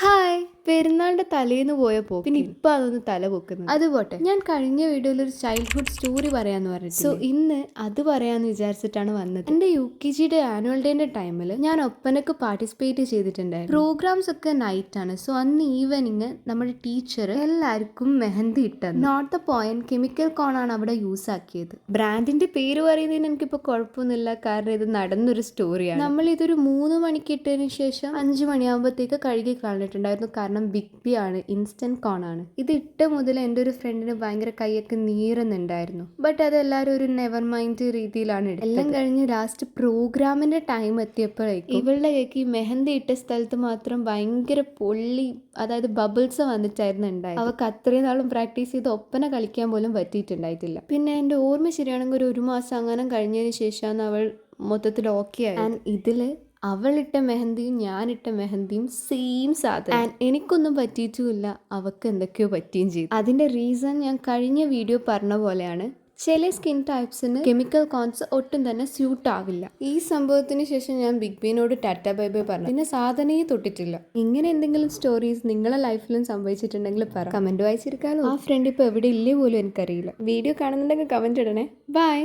Hi, പെരുന്നാളിന്റെ തലേന്ന് പോയപ്പോ പിന്നെ ഇപ്പൊ അതൊന്ന് തല പൊക്കുന്നു. അതുപോട്ടെ, ഞാൻ കഴിഞ്ഞ വീഡിയോയിൽ ഒരു ചൈൽഡ്ഹുഡ് സ്റ്റോറി പറയാന്ന് പറഞ്ഞു. സോ ഇന്ന് അത് പറയാന്ന് വിചാരിച്ചിട്ടാണ് വന്നത്. എന്റെ UKGയുടെ ആനുവൽ ഡേന്റെ ടൈമിൽ ഞാൻ ഒപ്പനക്ക് പാർട്ടിസിപ്പേറ്റ് ചെയ്തിട്ടുണ്ടായിരുന്നു. പ്രോഗ്രാംസ് ഒക്കെ നൈറ്റ് ആണ്. സോ അന്ന് ഈവനിങ് നമ്മുടെ ടീച്ചർ എല്ലാവർക്കും മെഹന്തി ഇട്ടത്. നോട്ട് ദ പോയിന്റ്, കെമിക്കൽ കോൺ ആണ് അവിടെ യൂസ് ആക്കിയത്. ബ്രാൻഡിന്റെ പേര് പറയുന്നതിന് എനിക്കിപ്പോ കുഴപ്പമൊന്നുമില്ല, കാരണം ഇത് നടന്നൊരു സ്റ്റോറിയാണ്. നമ്മൾ ഇതൊരു 3 മണിക്ക് ഇട്ടതിന് ശേഷം 5 മണിയാകുമ്പോഴത്തേക്ക് കഴുകി കളഞ്ഞിട്ടുണ്ടായിരുന്നു. കാരണം ബിഗ് ബി ആണ്, ഇൻസ്റ്റന്റ് കോൺ ആണ്. ഇത് ഇട്ട മുതൽ എൻ്റെ ഒരു ഫ്രണ്ടിന് ഭയങ്കര കൈയൊക്കെ നീറുന്നുണ്ടായിരുന്നു. ബട്ട് അതെല്ലാവരും ഒരു നെവർ മൈൻഡ് രീതിയിലാണ് എടുത്തത്. എല്ലാം കഴിഞ്ഞ് ലാസ്റ്റ് പ്രോഗ്രാമിന്റെ ടൈം എത്തിയപ്പോഴേക്കും ഇവളുടെ കൈക്ക് ഈ മെഹന്തി ഇട്ട സ്ഥലത്ത് മാത്രം ഭയങ്കര പൊള്ളി, അതായത് ബബിൾസ് വന്നിട്ടായിരുന്നു ഉണ്ടായത്. അവൾക്ക് അത്രയും നാളും പ്രാക്ടീസ് ചെയ്ത് ഒപ്പന കളിക്കാൻ പോലും പറ്റിയിട്ടുണ്ടായിട്ടില്ല. പിന്നെ എൻ്റെ ഓർമ്മ ശരിയാണെങ്കിൽ ഒരു മാസം അങ്ങനെ കഴിഞ്ഞതിന് ശേഷമാണ് അവൾ മൊത്തത്തിൽ ഓക്കെ ആയത്. ആൻഡ് ഇതില് അവളിട്ട മെഹന്തിയും ഞാനിട്ട മെഹന്തിയും സെയിം സാധനം. ആൻഡ് എനിക്കൊന്നും പറ്റിയിട്ടുമില്ല, അവൾക്ക് എന്തൊക്കെയോ പറ്റുകയും ചെയ്തു. അതിന്റെ റീസൺ ഞാൻ കഴിഞ്ഞ വീഡിയോ പറഞ്ഞ പോലെയാണ്, ചില സ്കിൻ ടൈപ്സിന് കെമിക്കൽ കോൺസ് ഒട്ടും തന്നെ സ്യൂട്ട് ആവില്ല. ഈ സംഭവത്തിന് ശേഷം ഞാൻ ബിഗ് ബിനോട് ടാറ്റ ബൈ ബൈ പറഞ്ഞു. പിന്നെ സാധനയെ തൊട്ടിട്ടില്ല. ഇങ്ങനെ എന്തെങ്കിലും സ്റ്റോറീസ് നിങ്ങളെ ലൈഫിലും സംഭവിച്ചിട്ടുണ്ടെങ്കിൽ പറ, കമന്റ് വായിച്ചിരിക്കാലോ. ആ ഫ്രണ്ട് ഇപ്പൊ എവിടെ ഇല്ലേ പോലും എനിക്കറിയില്ല. വീഡിയോ കാണുന്നുണ്ടെങ്കിൽ കമന്റ് ഇടണേ. ബൈ.